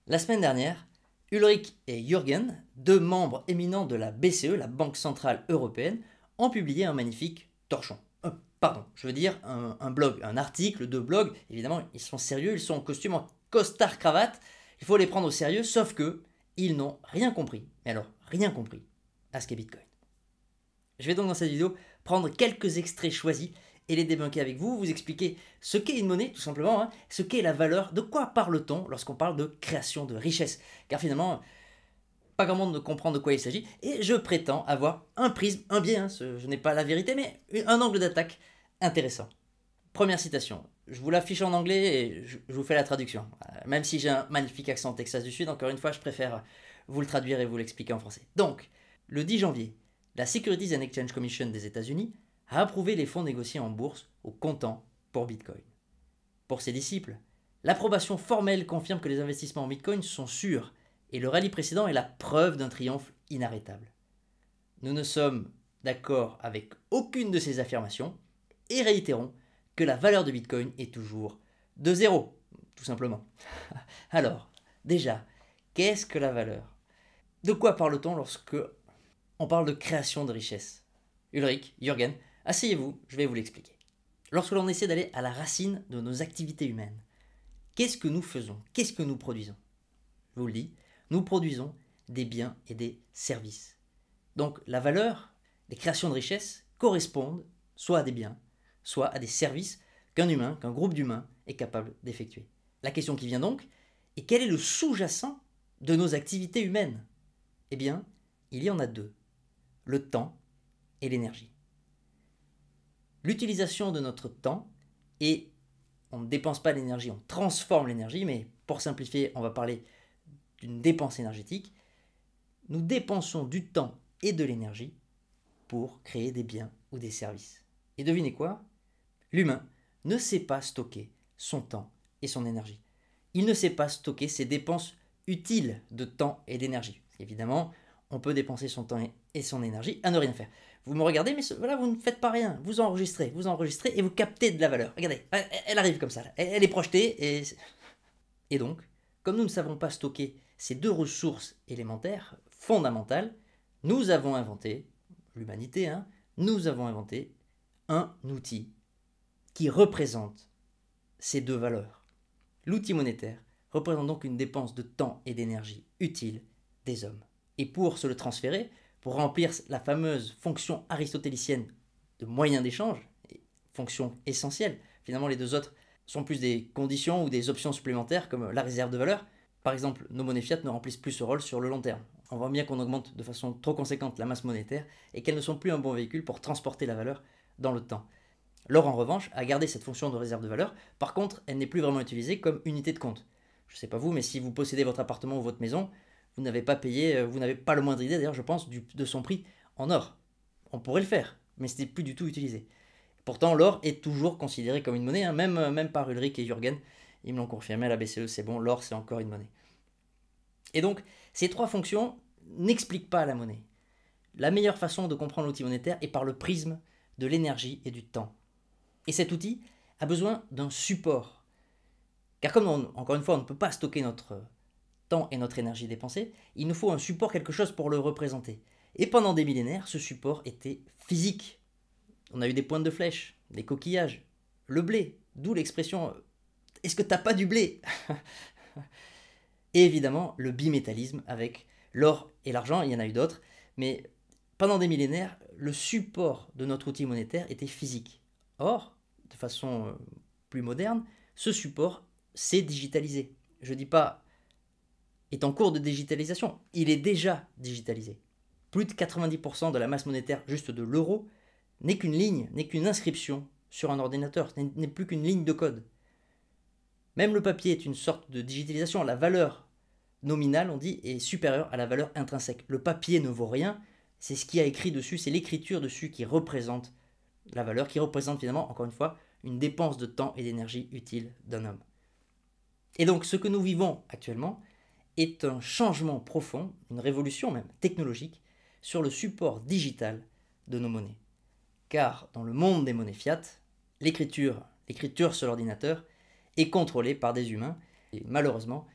La semaine dernière, Ulrich et Jürgen, deux membres éminents de la BCE, la Banque Centrale Européenne, ont publié un magnifique torchon. Un blog, un article de blog. Évidemment, ils sont sérieux, ils sont en costume, en costard cravate. Il faut les prendre au sérieux, sauf que ils n'ont rien compris. Mais alors, rien compris à ce qu'est Bitcoin. Je vais donc dans cette vidéo prendre quelques extraits choisis et les débunker avec vous, vous expliquer ce qu'est une monnaie, tout simplement, ce qu'est la valeur, de quoi parle-t-on lorsqu'on parle de création de richesse. Car finalement, pas grand monde ne comprend de quoi il s'agit, et je prétends avoir un prisme, un biais, je n'ai pas la vérité, mais un angle d'attaque intéressant. Première citation, je vous l'affiche en anglais et je vous fais la traduction. Même si j'ai un magnifique accent Texas du Sud, encore une fois, je préfère vous le traduire et vous l'expliquer en français. Donc, le 10 janvier, la Securities and Exchange Commission des États-Unis a approuvé les fonds négociés en bourse au comptant pour Bitcoin. Pour ses disciples, l'approbation formelle confirme que les investissements en Bitcoin sont sûrs et le rallye précédent est la preuve d'un triomphe inarrêtable. Nous ne sommes d'accord avec aucune de ces affirmations et réitérons que la valeur de Bitcoin est toujours de zéro, tout simplement. Alors, déjà, qu'est-ce que la valeur? De quoi parle-t-on lorsque on parle de création de richesse? Ulrich, Jürgen, asseyez-vous, je vais vous l'expliquer. Lorsque l'on essaie d'aller à la racine de nos activités humaines, qu'est-ce que nous faisons? Qu'est-ce que nous produisons? Je vous le dis, nous produisons des biens et des services. Donc la valeur, les créations de richesse correspondent soit à des biens, soit à des services qu'un humain, qu'un groupe d'humains est capable d'effectuer. La question qui vient donc est quel est le sous-jacent de nos activités humaines? Eh bien, il y en a deux, le temps et l'énergie. L'utilisation de notre temps, et on ne dépense pas l'énergie, on transforme l'énergie, mais pour simplifier, on va parler d'une dépense énergétique. Nous dépensons du temps et de l'énergie pour créer des biens ou des services. Et devinez quoi? L'humain ne sait pas stocker son temps et son énergie. Il ne sait pas stocker ses dépenses utiles de temps et d'énergie. Évidemment, on peut dépenser son temps et son énergie à ne rien faire. Vous me regardez, mais voilà, vous ne faites pas rien. Vous enregistrez et vous captez de la valeur. Regardez, elle arrive comme ça. Elle est projetée. Et donc, comme nous ne savons pas stocker ces deux ressources élémentaires, fondamentales, nous avons inventé, l'humanité, nous avons inventé un outil qui représente ces deux valeurs. L'outil monétaire représente donc une dépense de temps et d'énergie utile des hommes. Et pour se le transférer, pour remplir la fameuse fonction aristotélicienne de moyen d'échange, fonction essentielle, finalement les deux autres sont plus des conditions ou des options supplémentaires comme la réserve de valeur. Par exemple, nos monnaies fiat ne remplissent plus ce rôle sur le long terme. On voit bien qu'on augmente de façon trop conséquente la masse monétaire et qu'elles ne sont plus un bon véhicule pour transporter la valeur dans le temps. L'or, en revanche, a gardé cette fonction de réserve de valeur. Par contre, elle n'est plus vraiment utilisée comme unité de compte. Je ne sais pas vous, mais si vous possédez votre appartement ou votre maison, vous n'avez pas payé, vous n'avez pas le moindre idée d'ailleurs, je pense, de son prix en or. On pourrait le faire, mais ce n'est plus du tout utilisé. Pourtant, l'or est toujours considéré comme une monnaie, même par Ulrich et Jürgen. Ils me l'ont confirmé à la BCE, c'est bon, l'or c'est encore une monnaie. Et donc, ces trois fonctions n'expliquent pas la monnaie. La meilleure façon de comprendre l'outil monétaire est par le prisme de l'énergie et du temps. Et cet outil a besoin d'un support. Car comme encore une fois, on ne peut pas stocker notre temps et notre énergie dépensée, il nous faut un support, quelque chose pour le représenter. Et pendant des millénaires, ce support était physique. On a eu des pointes de flèche, des coquillages, le blé, d'où l'expression « est-ce que t'as pas du blé ?» Et évidemment, le bimétallisme avec l'or et l'argent, il y en a eu d'autres, mais pendant des millénaires, le support de notre outil monétaire était physique. Or, de façon plus moderne, ce support s'est digitalisé. Je ne dis pas est en cours de digitalisation, il est déjà digitalisé. Plus de 90% de la masse monétaire juste de l'euro n'est qu'une ligne, n'est qu'une inscription sur un ordinateur, n'est plus qu'une ligne de code. Même le papier est une sorte de digitalisation. La valeur nominale, on dit, est supérieure à la valeur intrinsèque. Le papier ne vaut rien, c'est ce qui a écrit dessus, c'est l'écriture dessus qui représente la valeur, qui représente finalement, encore une fois, une dépense de temps et d'énergie utile d'un homme. Et donc ce que nous vivons actuellement est un changement profond, une révolution même technologique, sur le support digital de nos monnaies. Car dans le monde des monnaies fiat, l'écriture sur l'ordinateur est contrôlée par des humains. Et malheureusement,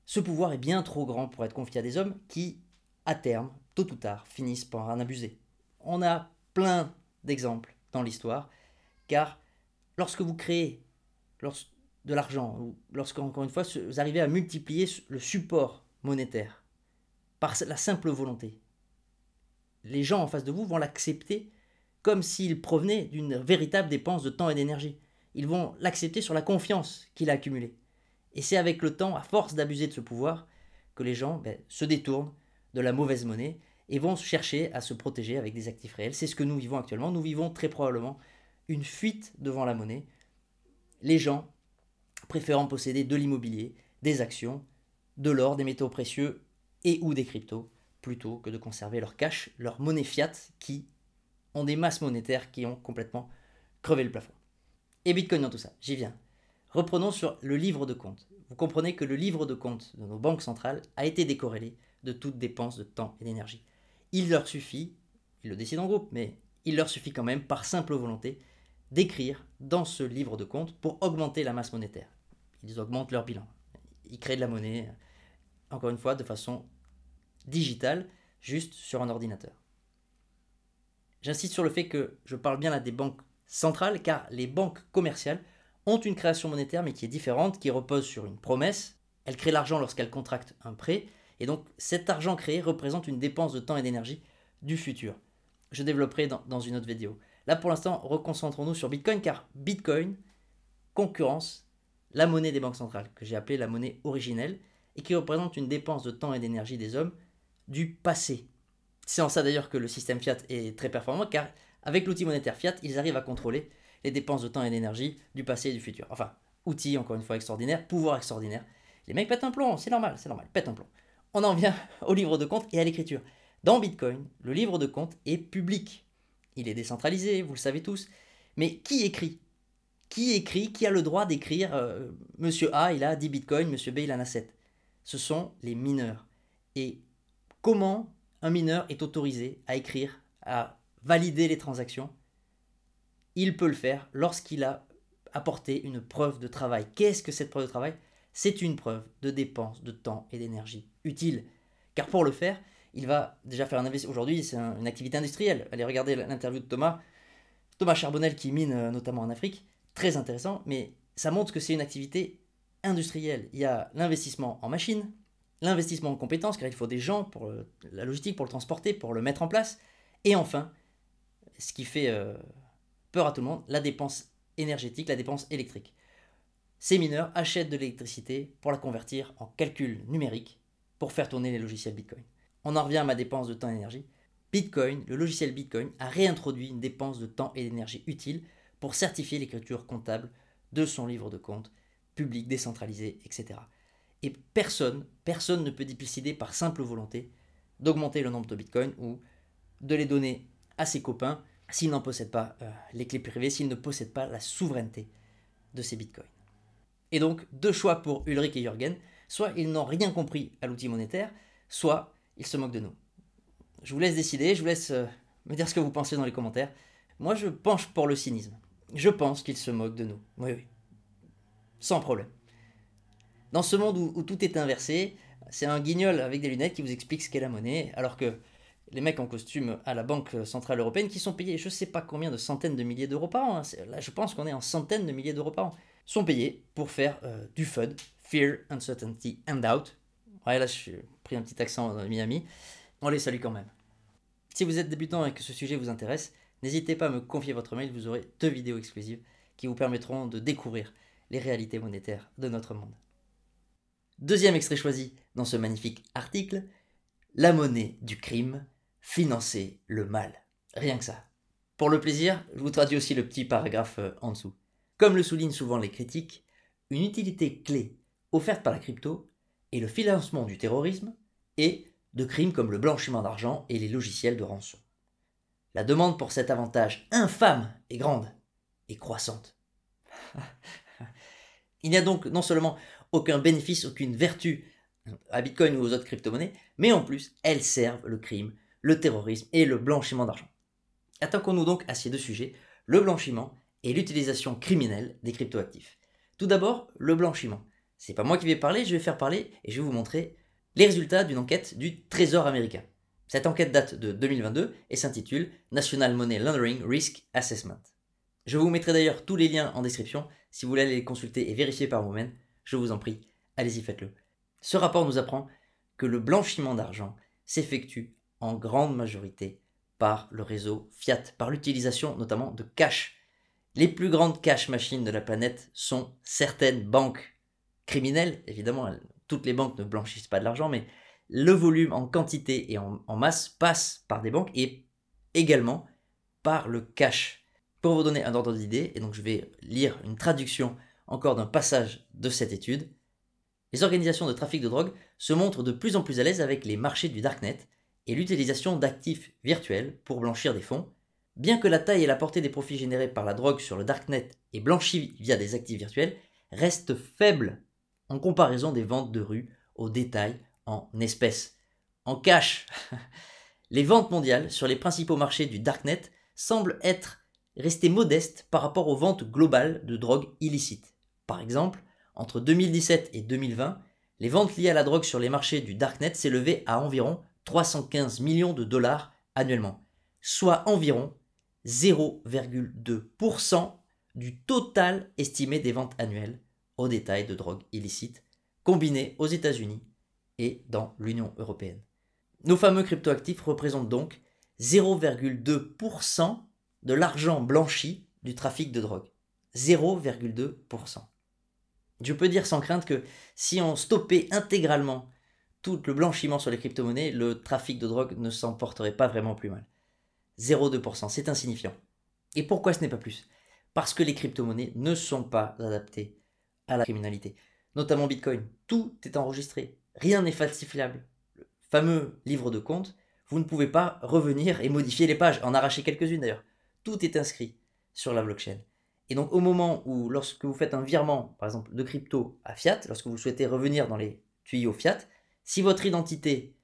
Ce pouvoir est bien trop grand pour être confié à des hommes qui, à terme, tôt ou tard, finissent par en abuser. On a plein d'exemples dans l'histoire, car lorsque vous créez de l'argent, ou lorsqu'encore une fois, vous arrivez à multiplier le support monétaire par la simple volonté, les gens en face de vous vont l'accepter comme s'il provenait d'une véritable dépense de temps et d'énergie. Ils vont l'accepter sur la confiance qu'il a accumulée. Et c'est avec le temps, à force d'abuser de ce pouvoir, que les gens se détournent de la mauvaise monnaie et vont chercher à se protéger avec des actifs réels. C'est ce que nous vivons actuellement. Nous vivons très probablement une fuite devant la monnaie. Les gens préférant posséder de l'immobilier, des actions, de l'or, des métaux précieux et ou des cryptos, plutôt que de conserver leur cash, leur monnaie fiat, qui ont des masses monétaires qui ont complètement crevé le plafond. Et Bitcoin dans tout ça, j'y viens. Reprenons sur le livre de compte. Vous comprenez que le livre de compte de nos banques centrales a été décorrélé de toute dépense de temps et d'énergie. Il leur suffit, ils le décident en groupe, mais il leur suffit quand même, par simple volonté, d'écrire dans ce livre de compte pour augmenter la masse monétaire. Ils augmentent leur bilan. Ils créent de la monnaie, encore une fois, de façon digitale, juste sur un ordinateur. J'insiste sur le fait que je parle bien là des banques centrales, car les banques commerciales ont une création monétaire, mais qui est différente, qui repose sur une promesse. Elles créent l'argent lorsqu'elles contractent un prêt, et donc cet argent créé représente une dépense de temps et d'énergie du futur. Je développerai dans une autre vidéo. Là, pour l'instant, reconcentrons-nous sur Bitcoin, car Bitcoin concurrence la monnaie des banques centrales, que j'ai appelée la monnaie originelle, et qui représente une dépense de temps et d'énergie des hommes du passé. C'est en ça d'ailleurs que le système fiat est très performant, car avec l'outil monétaire fiat, ils arrivent à contrôler les dépenses de temps et d'énergie du passé et du futur. Enfin, outil, encore une fois, extraordinaire, pouvoir extraordinaire. Les mecs pètent un plomb, c'est normal, ils pètent un plomb. On en vient au livre de compte et à l'écriture. Dans Bitcoin, le livre de compte est public. Il est décentralisé, vous le savez tous. Mais qui écrit ? Qui a le droit d'écrire Monsieur A, il a 10 bitcoins, Monsieur B, il en a 7 ? Ce sont les mineurs. Et comment un mineur est autorisé à écrire, à valider les transactions ? Il peut le faire lorsqu'il a apporté une preuve de travail. Qu'est-ce que cette preuve de travail ? C'est une preuve de dépense de temps et d'énergie utile. Car pour le faire, il va déjà faire un investissement. Aujourd'hui, c'est une activité industrielle. Allez regarder l'interview de Thomas Charbonnel qui mine notamment en Afrique. Très intéressant, mais ça montre que c'est une activité industrielle. Il y a l'investissement en machines, l'investissement en compétences, car il faut des gens pour la logistique, pour le transporter, pour le mettre en place. Et enfin, ce qui fait peur à tout le monde, la dépense énergétique, la dépense électrique. Ces mineurs achètent de l'électricité pour la convertir en calcul numérique pour faire tourner les logiciels Bitcoin. On en revient à ma dépense de temps et d'énergie. Bitcoin, le logiciel Bitcoin, a réintroduit une dépense de temps et d'énergie utile pour certifier l'écriture comptable de son livre de compte, public, décentralisé, etc. Et personne ne peut décider par simple volonté d'augmenter le nombre de Bitcoin ou de les donner à ses copains s'il n'en possède pas les clés privées, s'il ne possède pas la souveraineté de ces Bitcoins. Et donc, deux choix pour Ulrich et Jürgen. Soit ils n'ont rien compris à l'outil monétaire, soit ils se moquent de nous. Je vous laisse décider, je vous laisse me dire ce que vous pensez dans les commentaires. Moi, je penche pour le cynisme. Je pense qu'ils se moquent de nous. Oui. Sans problème. Dans ce monde où tout est inversé, c'est un guignol avec des lunettes qui vous explique ce qu'est la monnaie, alors que les mecs en costume à la Banque Centrale Européenne qui sont payés je ne sais pas combien de centaines de milliers d'euros par an, là je pense qu'on est en centaines de milliers d'euros par an, sont payés pour faire du FUD, Fear, Uncertainty and Doubt. Ouais, là j'ai pris un petit accent de Miami. On les salue quand même. Si vous êtes débutant et que ce sujet vous intéresse, n'hésitez pas à me confier votre mail, vous aurez 2 vidéos exclusives qui vous permettront de découvrir les réalités monétaires de notre monde. Deuxième extrait choisi dans ce magnifique article, la monnaie du crime, financer le mal. Rien que ça. Pour le plaisir, je vous traduis aussi le petit paragraphe en dessous. Comme le soulignent souvent les critiques, une utilité clé offerte par la crypto est le financement du terrorisme et de crimes comme le blanchiment d'argent et les logiciels de rançon. La demande pour cet avantage infâme est grande et croissante. Il n'y a donc non seulement aucun bénéfice, aucune vertu à Bitcoin ou aux autres crypto-monnaies, mais en plus, elles servent le crime, le terrorisme et le blanchiment d'argent. Attaquons-nous donc à ces deux sujets, le blanchiment et l'utilisation criminelle des cryptoactifs. Tout d'abord, le blanchiment. C'est pas moi qui vais parler, je vais faire parler et je vais vous montrer les résultats d'une enquête du Trésor américain. Cette enquête date de 2022 et s'intitule National Money Laundering Risk Assessment. Je vous mettrai d'ailleurs tous les liens en description si vous voulez aller les consulter et vérifier par vous-même. Je vous en prie, allez-y, faites-le. Ce rapport nous apprend que le blanchiment d'argent s'effectue en grande majorité par le réseau fiat, par l'utilisation notamment de cash. Les plus grandes cash machines de la planète sont certaines banques criminelles, évidemment, toutes les banques ne blanchissent pas de l'argent, mais le volume en quantité et en masse passe par des banques et également par le cash. Pour vous donner un ordre d'idée, et donc je vais lire une traduction encore d'un passage de cette étude, les organisations de trafic de drogue se montrent de plus en plus à l'aise avec les marchés du darknet et l'utilisation d'actifs virtuels pour blanchir des fonds. Bien que la taille et la portée des profits générés par la drogue sur le darknet et blanchis via des actifs virtuels restent faibles en comparaison des ventes de rue au détail en espèces. En cash, les ventes mondiales sur les principaux marchés du darknet semblent être restées modestes par rapport aux ventes globales de drogue illicite. Par exemple, entre 2017 et 2020, les ventes liées à la drogue sur les marchés du darknet s'élevaient à environ 315 millions de dollars annuellement, soit environ 0,2% du total estimé des ventes annuelles au détail de drogue illicite, combinées aux États-Unis et dans l'Union européenne. Nos fameux cryptoactifs représentent donc 0,2% de l'argent blanchi du trafic de drogue. 0,2%. Je peux dire sans crainte que si on stoppait intégralement tout le blanchiment sur les crypto-monnaies, le trafic de drogue ne s'en porterait pas vraiment plus mal. 0,2%, c'est insignifiant. Et pourquoi ce n'est pas plus? Parce que les crypto-monnaies ne sont pas adaptées à la criminalité. Notamment Bitcoin. Tout est enregistré. Rien n'est falsifiable. Le fameux livre de compte, vous ne pouvez pas revenir et modifier les pages, en arracher quelques-unes d'ailleurs. Tout est inscrit sur la blockchain. Et donc au moment où, lorsque vous faites un virement, par exemple, de crypto à fiat, lorsque vous souhaitez revenir dans les tuyaux fiat, si votre identité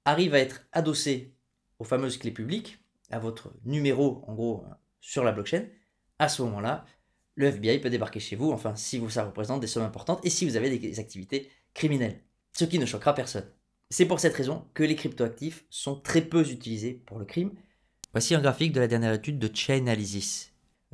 arrive à être adossée aux fameuses clés publiques, à votre numéro, en gros, sur la blockchain, à ce moment-là, le FBI peut débarquer chez vous, enfin, si ça représente des sommes importantes, et si vous avez des activités criminelles. Ce qui ne choquera personne. C'est pour cette raison que les cryptoactifs sont très peu utilisés pour le crime. Voici un graphique de la dernière étude de Chainalysis.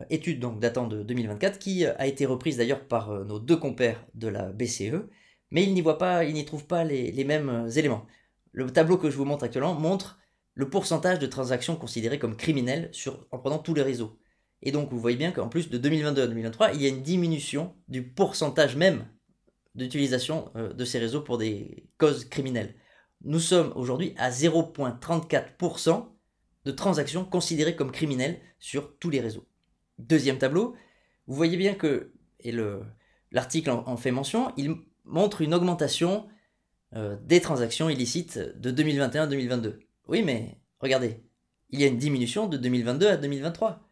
Étude donc datant de 2024, qui a été reprise d'ailleurs par nos deux compères de la BCE, mais ils n'y trouvent pas les mêmes éléments. Le tableau que je vous montre actuellement montre le pourcentage de transactions considérées comme criminelles en prenant tous les réseaux. Et donc vous voyez bien qu'en plus de 2022 à 2023, il y a une diminution du pourcentage même d'utilisation de ces réseaux pour des causes criminelles. Nous sommes aujourd'hui à 0,34% de transactions considérées comme criminelles sur tous les réseaux. Deuxième tableau, vous voyez bien que, et l'article en fait mention, il montre une augmentation des transactions illicites de 2021 à 2022. Oui, mais regardez, il y a une diminution de 2022 à 2023.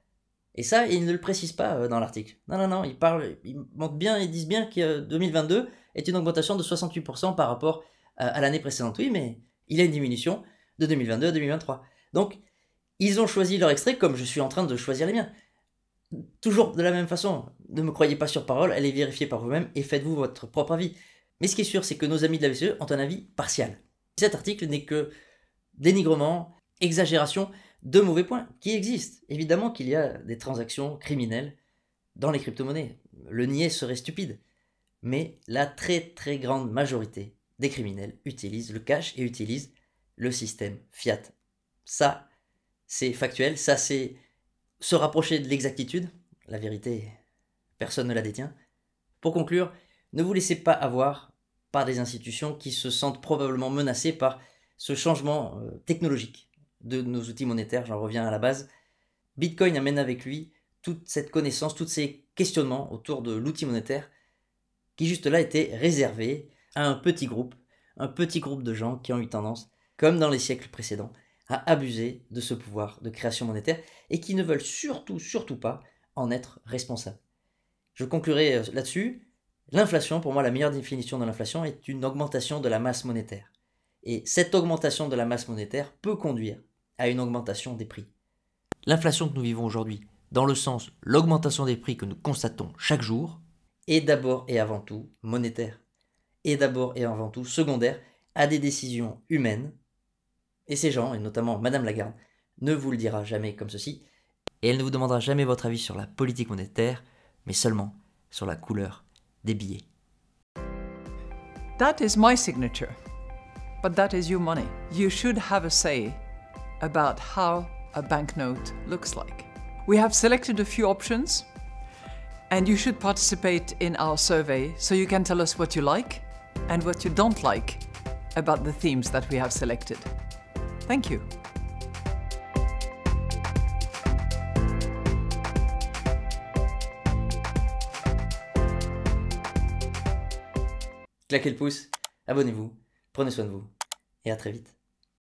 Et ça, ils ne le précisent pas dans l'article. Non, ils disent bien que 2022 est une augmentation de 68% par rapport à l'année précédente. Oui, mais il y a une diminution de 2022 à 2023. Donc, ils ont choisi leur extrait comme je suis en train de choisir les miens. Toujours de la même façon, ne me croyez pas sur parole, allez vérifier par vous-même et faites-vous votre propre avis. Mais ce qui est sûr, c'est que nos amis de la BCE ont un avis partial. Cet article n'est que dénigrement, exagération de mauvais points qui existent. Évidemment qu'il y a des transactions criminelles dans les crypto-monnaies. Le nier serait stupide. Mais la très très grande majorité des criminels utilisent le cash et utilisent le système fiat. Ça, c'est factuel. Ça, c'est se rapprocher de l'exactitude. La vérité, personne ne la détient. Pour conclure, ne vous laissez pas avoir par des institutions qui se sentent probablement menacées par ce changement technologique de nos outils monétaires. J'en reviens à la base. Bitcoin amène avec lui toute cette connaissance, tous ces questionnements autour de l'outil monétaire qui juste là étaient réservés à un petit groupe de gens qui ont eu tendance, comme dans les siècles précédents, à abuser de ce pouvoir de création monétaire et qui ne veulent surtout pas en être responsables. Je conclurai là-dessus. L'inflation, pour moi, la meilleure définition de l'inflation est une augmentation de la masse monétaire. Et cette augmentation de la masse monétaire peut conduire à une augmentation des prix. L'inflation que nous vivons aujourd'hui, dans le sens l'augmentation des prix que nous constatons chaque jour, est d'abord et avant tout monétaire. est d'abord et avant tout secondaire à des décisions humaines. Et ces gens, et notamment Madame Lagarde, ne vous le dira jamais comme ceci, et elle ne vous demandera jamais votre avis sur la politique monétaire, mais seulement sur la couleur des billets. That is my signature, but that is your money. You should have a say about how a banknote looks like. We have selected a few options, and you should participate in our survey so you can tell us what you like and what you don't like about the themes that we have selected. Thank you. Claquez le pouce, abonnez-vous, prenez soin de vous, et à très vite.